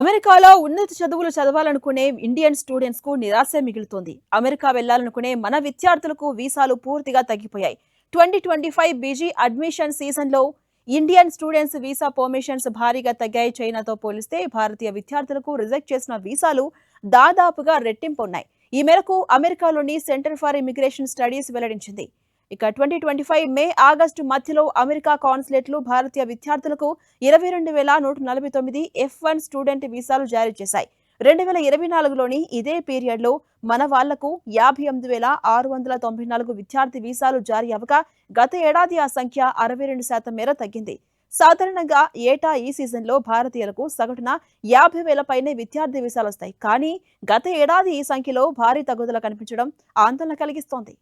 అమెరికాలో ఉన్నత చదువులు చదవాలనుకునే ఇండియన్ స్టూడెంట్స్ కు నిరాశ మిగులుతోంది. అమెరికా వెళ్లాలనుకునే మన విద్యార్థులకు వీసాలు పూర్తిగా తగ్గిపోయాయి. 2025 బీజీ అడ్మిషన్ సీజన్లో ఇండియన్ స్టూడెంట్స్ వీసా పర్మిషన్స్ భారీగా తగ్గాయి. చైనాతో పోలిస్తే భారతీయ విద్యార్థులకు రిజెక్ట్ చేసిన వీసాలు దాదాపుగా రెట్టింపు ఉన్నాయి. ఈ మేరకు అమెరికాలోని సెంటర్ ఫర్ ఇమిగ్రేషన్ స్టడీస్ వెల్లడించింది. ఇక 2025 మే ఆగస్టు మధ్యలో అమెరికా కాన్సులేట్లు భారతీయ విద్యార్థులకు 22,149 F1 స్టూడెంట్ వీసాలు జారీ చేశాయి. 2024లోని ఇదే పీరియడ్లో మన వాళ్లకు 58,694 విద్యార్థి వీసాలు జారీ అవ్వగా గత ఏడాది ఆ సంఖ్య 62% మేర తగ్గింది. సాధారణంగా ఏటా ఈ సీజన్లో భారతీయులకు సగటున 50,000 పైనే విద్యార్థి వీసాలు వస్తాయి. కానీ గత ఏడాది ఈ సంఖ్యలో భారీ తగ్గుదల కనిపించడం ఆందోళన కలిగిస్తోంది.